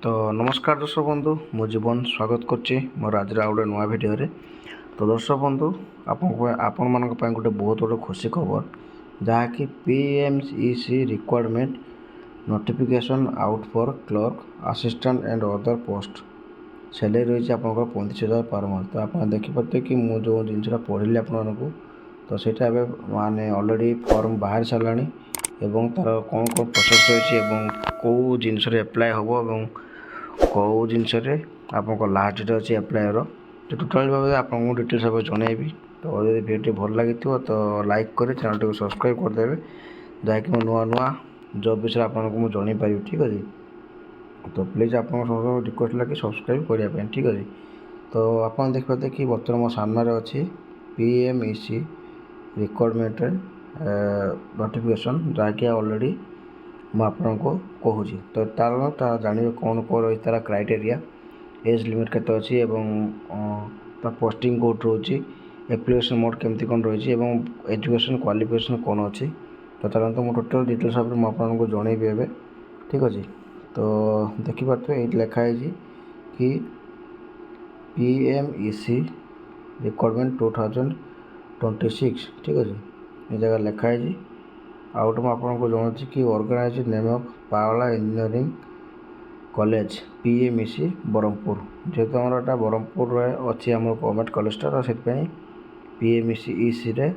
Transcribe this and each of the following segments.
तो नमस्कार दर्शक बंधु मो जीवन स्वागत करछि मोर आज गोटे नुआ भिडियो तो दर्शक बंधु आपण मान गोटे बहुत बड़े खुशी खबर जहाँकि PMEC requirement notification out for clerk assistant and other post salary रही है 35,000 पर मंथ। तो आप देखिपे कि मुझे जो जिनसा पढ़ी आपको तो सहीटा माने ऑलरेडी फॉर्म बाहर सारा एवं तार कौन कौन प्रोसेस रही कौ जिनस एप्लाय हम कौ जिनस आपको लास्ट डेट अच्छी एप्लायर तो टोटाल भाव आपको डिटेल्स सब जनइबी। तो यदि वीडियो भल लगी तो लाइक कर चैनल को सब्सक्राइब करदे जहाँकि मैं नुआ नुआ जॉब विषय आपको जन पारि। ठीक अच्छे तो प्लीज़ आप रिक्वेस्ट लगे सब्सक्राइब करने ठीक अच्छे। तो आप देखिए कि बर्तमान मो सामने अच्छी PMEC रिक्वायरमेंट नोटिफिकेशन जहाँकि ऑलरेडी मुझको कहूँ तो तार जानवे कौन कौन रही तार क्राइटेरिया एज लिमिट के अच्छी पोस्टिंग कोड रोचे एप्लिकेशन मोड केमती कौन रही एजुकेशन क्वालिफिकेशन कौन अच्छी तो चलते मुझे टोटाल डिटेल्स आपको जनइबी ए ठीक अच्छे। तो देखिपे ये लिखाई कि PMEC रिक्वायरमेंट 2026 ठीक अच्छे ये जगह लिखाई आउट में आपको जनाऊँ कि ऑर्गेनाइज नेम ऑफ पावला इंजीनियरिंग कॉलेज PMEC ब्रह्मपुर जेहेतु आमर एटा ब्रह्मपुर अच्छी आम गवर्नमेंट कॉलेजटा तो से PMEC रे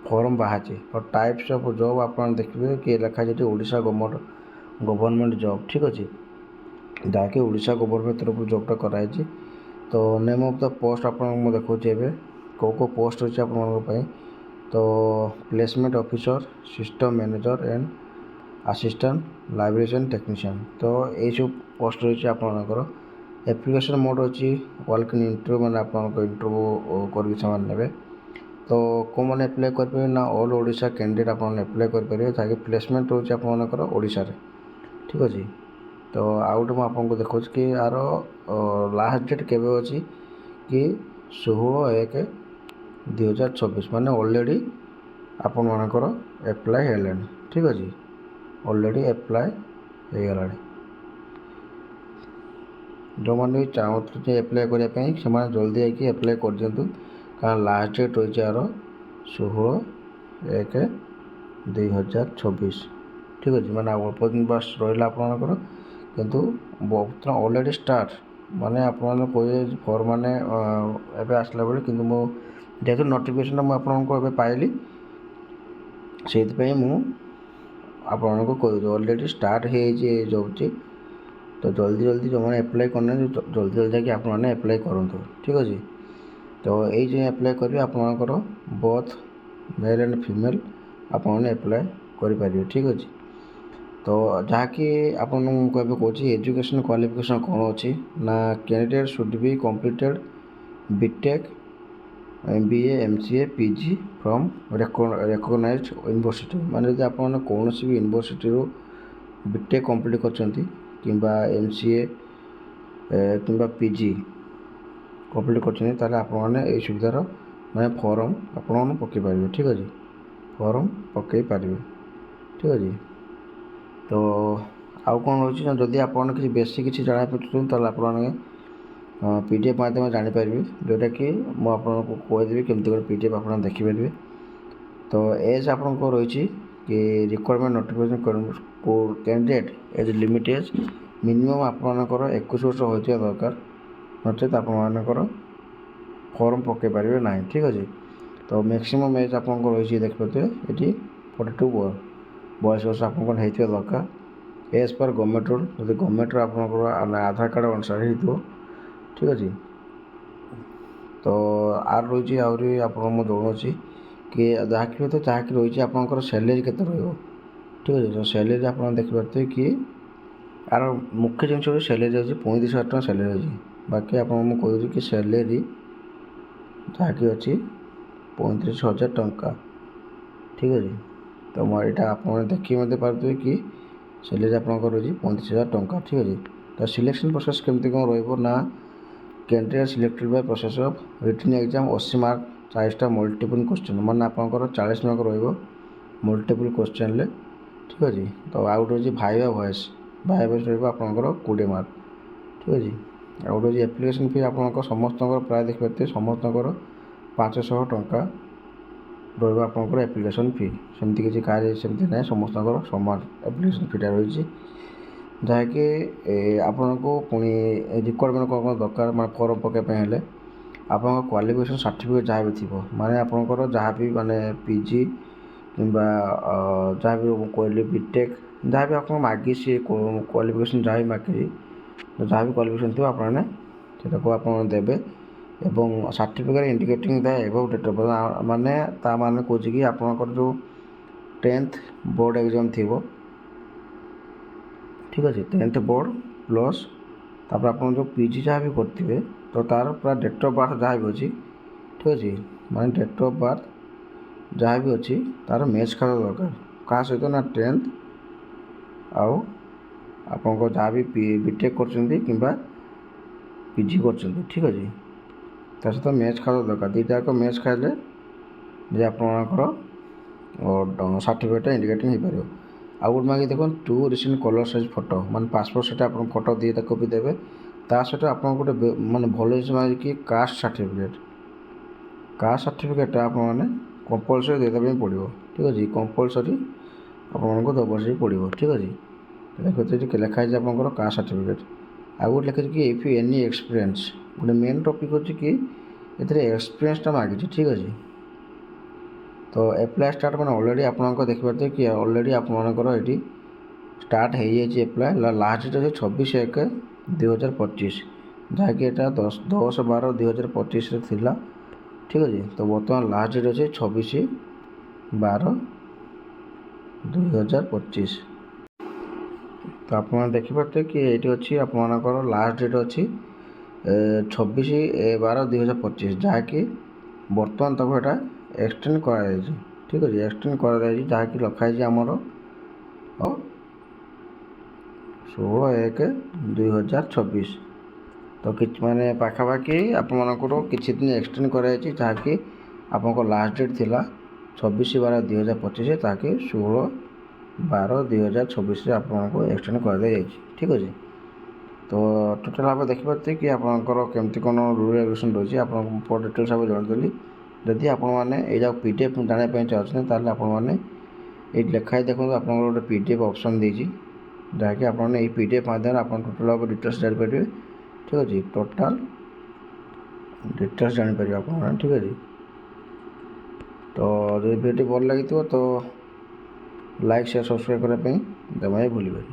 फॉर्म बाहर और टाइप्स ऑफ जॉब आप देखिए कि लिखाई ओडिशा गवर्नमेंट जॉब ठीक अच्छे जहाँकि ओडिशा गवर्नमेंट तरफ जॉबटा कराई। तो नेम ऑफ द पोस्ट आप देखिए कौ पोस्ट अच्छे आप तो placement officer system manager and assistant librarian technician तो ये सब पोस्ट रही आपंकर एप्लिकेशन मोड अच्छी वाल्क इन इंटरव्यू मैंने आप इंटरव्यू करके तो कौ मैंने एप्लाय करेंगे ना ऑल ओडिशा कैंडिडेट आप एप्लाय करेंगे ताकि प्लेसमेंट रोचे आपर ओडिशा रे ठीक अच्छे। तो आउट में आपको देखा कि यार लास्ट डेट केवे अच्छी कि 16/1/2024 माने ऑलरेडी आपण मानकर एप्लाय है ठीक अच्छे ऑलरेडी एप्लाय हो गला जो मैंने चाहते एप्लाय करने से जल्दी आके एप्लाय कर दिंतु कारण लास्ट डेट रही यार 16/1/2024 ठीक अच्छे मैंने अल्प दिन बस रहा आपंकर किंतु बहुत ऑलरेडी स्टार्ट माने आप कहे फॉर्म मैंने एवं आसला बेले कि जेहतु नोटिफिकेशन मुझे पाइली से आपको कह ऑलरेडी स्टार्ट हो जाऊँगी तो जल्दी जल्दी जो मैंने एप्लाय करना जल्दी जल्दी जाकि आप एप्लाय करूँ ठीक अच्छे। तो ये एप्लाय करेंगे आपंकर बोथ मेल एंड फीमेल आपने एप्लाय करेंगे ठीक अच्छे। तो जहाँकि आपको कौन एजुकेशन क्वालिफिकेशन कौन अच्छी ना candidate should be completed BTech MBA MCA PG from recognised university माने यदि आप कौन भी यूनिवर्सिटी बीटेक कंप्लीट करछंती किंबा MCA किंबा PG कंप्लीट करछंती ताले आप माने सुविधार मैं फॉर्म आप पकई पारे ठीक अच्छे फॉर्म पकई पारे ठीक अच्छे। तो आउ कौन रही जदि आप बेसी किसी जाना चाहते आप PDF माध्यम जापर जोटा कि मुझे कहीदेवी केमती गोटे PDF आप देखिपारे। तो एज आपको रही कि requirement notification candidate age limit age minimum आपंकर 21 वर्ष होता दरकार नचेत आपर फॉर्म पकई पारे ना ठीक अच्छे। तो मैक्सिमम एज आपको रही देखिए ये 42 बयस वर्ष आपको होता दरकार एज पर गवर्नमेंट रूल जब गवर्नमेंट आपंकर आधार कार्ड अनुसार हो ठीक अच्छे। तो आर रही आहरी आप जनाऊँ कि जहाँकि तो जहाँकि रही आपंकर सैलरी के ठीक अच्छे। तो सैलरी आप देखिपे कि यार मुख्य जिन सैलरी अच्छी 35,000 टका सैलरी अच्छी बाकी आप कह कि सैलरी जहाँकि अच्छी 35,000 टका ठीक अच्छे। तो यहाँ आप देखिए मत पारे कि सैलरी आपंकर रही 35,000 टका ठीक अच्छे। तो सिलेक्शन प्रोसेस केमती कौन रहा candidate selected by process of written exam 80 mark 40टा मल्टीपल क्वेश्चन माने आपंकर 40 मार्क रही मल्टीपल क्वेश्चन ठीक अच्छे। तो आउट रही भाइवा वॉइस ଭାଇ ବେସ୍ ରହିବ ଆପଣଙ୍କର 20 ମାର୍କ। ଠିକ୍ ଅଛି। ଆଉ ଗୋଟେ ହେଉଛି ଆପ୍ଲିକେସନ୍ ଫି ଆପଣଙ୍କ ସମସ୍ତଙ୍କର ପ୍ରାୟ ଦେଖିପାରୁଥିବେ ସମସ୍ତଙ୍କର 500 ଟଙ୍କା ରହିବ ଆପଣଙ୍କର ଆପ୍ଲିକେସନ୍ ଫି। ସେମିତି କିଛି କାହାର ସେମିତି ନାହିଁ, ସମସ୍ତଙ୍କର ସମାନ ଆପ୍ଲିକେସନ୍ ଫିଟା ରହିଛି। ଯାହାକି ଆପଣଙ୍କୁ ପୁଣି ରିକ୍ୱାରମେଣ୍ଟ କ'ଣ ଦରକାର, ମାନେ ଫର୍ମ ପକାଇବା ପାଇଁ ହେଲେ ଆପଣଙ୍କ କ୍ୱାଲିଫିକେସନ୍ ସାର୍ଟିଫିକେଟ୍ ଯାହା ବି ଥିବ, ମାନେ ଆପଣଙ୍କର ଯାହା ବି ମାନେ PG କିମ୍ବା ଯାହା ବି କହିଲି ବିଟେକ୍ ଯାହା ବି ଆପଣ ମାଗି ସେ କ୍ୱାଲିଫିକେସନ୍ ଯାହା ବି ମାଗିଛି, ଯାହା ବି କ୍ୱାଲିଫିକେସନ୍ ଥିବ ଆପଣମାନେ ସେଟାକୁ ଆପଣ ଦେବେ। ଏବଂ certificate indicating the above date of birth, ମାନେ ତା ମାନେ କହୁଛି କି ଆପଣଙ୍କର ଯେଉଁ 10th ବୋର୍ଡ଼ ଏକ୍ଜାମ୍ ଥିବ, ଠିକ୍ ଅଛି, 10th ବୋର୍ଡ଼ ପ୍ଲସ୍ ତାପରେ ଆପଣ ଯେଉଁ PG ଯାହା ବି କରିଥିବେ ତ ତା'ର ପୁରା ଡେଟ୍ ଅଫ୍ ବାର୍ଥ ଯାହା ବି ଅଛି, ଠିକ୍ ଅଛି, ମାନେ ଡେଟ୍ ଅଫ୍ ବାର୍ଥ ଯାହା ବି ଅଛି ତା'ର ମ୍ୟାଚ୍ ଖାଇବା ଦରକାର କାହା ସହିତ ନା 10th ଆଉ ଆପଣଙ୍କ ଯାହା ବି ବିଟେକ୍ କରୁଛନ୍ତି କିମ୍ବା PG କରୁଛନ୍ତି, ଠିକ୍ ଅଛି, ତା ସହିତ ମ୍ୟାଚ୍ ଖାଇବା ଦରକାର। ଦୁଇଟା ଯାକ ମ୍ୟାଚ୍ ଖାଇଲେ ଯେ ଆପଣଙ୍କର ସାର୍ଟିଫିକେଟ୍ଟା ଇଣ୍ଡିକେଟିଂ ହେଇପାରିବ। ଆଉ ଗୋଟେ ମାଗି ଦେଖନ୍ତୁ 2 ରିସେଣ୍ଟ କଲର୍ ସାଇଜ୍ ଫଟୋ, ମାନେ ପାସପୋର୍ଟ ସାଇଜ୍ ଆପଣ ଫଟୋ 2ଟା କପି ଦେବେ। ତା ସହିତ ଆପଣଙ୍କୁ ଗୋଟେ ମାନେ ଭଲ ଜିନିଷ ମାଗିକି କାଷ୍ଟ ସାର୍ଟିଫିକେଟ୍ଟା ଆପଣମାନେ କମ୍ପଲସରି ଦେବା ପାଇଁ ପଡ଼ିବ। ଠିକ୍ ଅଛି, କମ୍ପଲସରି ଆପଣମାନଙ୍କୁ ଦେବାକୁ ପଡ଼ିବ। ଠିକ୍ ଅଛି, ଦେଖନ୍ତୁ ଲେଖା ହେଇଛି ଆପଣଙ୍କର କାଷ୍ଟ ସାର୍ଟିଫିକେଟ୍। ଆଉ ଗୋଟେ ଲେଖା ହେଇଛି କି ଇଫ୍ ଏନି ଏକ୍ସପିରିଏନ୍ସ, ଗୋଟେ ମେନ୍ ଟପିକ୍ ହେଉଛି କି ଏଥିରେ ଏକ୍ସପିରିଏନ୍ସଟା ମାଗିଛି। ଠିକ୍ ଅଛି, ତ ଆପ୍ଲାଏ ଷ୍ଟାର୍ଟ ମାନେ ଅଲରେଡ଼ି ଆପଣଙ୍କ ଦେଖିପାରୁଥିବେ କି ଅଲରେଡ଼ି ଆପଣମାନଙ୍କର ଏଠି ଷ୍ଟାର୍ଟ ହେଇଯାଇଛି ଆପ୍ଲାଏ। ଲାଷ୍ଟ ଡେଟ୍ ଅଛି 26/1/2025, ଯାହାକି ଏଇଟା 10/12/2025ରେ ଥିଲା। ଠିକ୍ ଅଛି, ତ ବର୍ତ୍ତମାନ ଲାଷ୍ଟ ଡେଟ୍ ଅଛି 26/12/2025। ତ ଆପଣମାନେ ଦେଖିପାରୁଥିବେ କି ଏଇଠି ଅଛି ଆପଣମାନଙ୍କର ଲାଷ୍ଟ ଡେଟ୍ ଅଛି 26/12/2025, ଯାହାକି ବର୍ତ୍ତମାନ ତାକୁ ଏଇଟା ଏକ୍ସଟେଣ୍ଡ କରାଯାଇଛି। ଠିକ୍ ଅଛି, ଏକ୍ସଟେଣ୍ଡ କରାଯାଇଛି, ଯାହାକି ଲେଖାହେଇଛି ଆମର 16/1/2026। ତ କିଛି ମାନେ ପାଖାପାଖି ଆପଣମାନଙ୍କର କିଛି ଦିନ ଏକ୍ସଟେଣ୍ଡ କରାଯାଇଛି, ଯାହାକି ଆପଣଙ୍କ ଲାଷ୍ଟ ଡେଟ୍ ଥିଲା 26/12/2025, ତାହାକି 16/12/2026ରେ ଆପଣଙ୍କୁ ଏକ୍ସଟେଣ୍ଡ କରାଯାଇଛି। ଠିକ୍ ଅଛି, ତ ଟୋଟାଲ୍ ଭାବେ ଦେଖିପାରୁଥିବେ କି ଆପଣଙ୍କର କେମିତି କ'ଣ ରୁଲ୍ ରେଗୁଲେସନ୍ ରହିଛି, ଆପଣଙ୍କୁ ଡିଟେଲ୍ସ ଭାବେ ଜଣାଇଦେଲି। ଯଦି ଆପଣମାନେ ଏଇଟା PDF ଜାଣିବା ପାଇଁ ଚାହୁଁଛନ୍ତି ତାହେଲେ ଆପଣମାନେ ଏଇଠି ଲେଖା ହେଇ ଦେଖନ୍ତୁ ଆପଣଙ୍କର ଗୋଟେ PDF ଅପସନ୍ ଦେଇଛି, ଯାହାକି ଆପଣମାନେ ଏଇ PDF ମାଧ୍ୟମରେ ଆପଣ ଟୋଟାଲ୍ ଭାବେ ଡିଟେଲ୍ସ ଜାଣିପାରିବେ। ଠିକ୍ ଅଛି, ଟୋଟାଲ୍ ଡିଟେଲ୍ସ ଜାଣିପାରିବେ ଆପଣମାନେ। ଠିକ୍ ଅଛି, ତ ଯଦି ଭିଡ଼ିଓଟି ଭଲ ଲାଗିଥିବ ତ ଲାଇକ୍ ସେୟାର ସବସ୍କ୍ରାଇବ୍ କରିବା ପାଇଁ ଜମା ବି ଭୁଲିବେନି।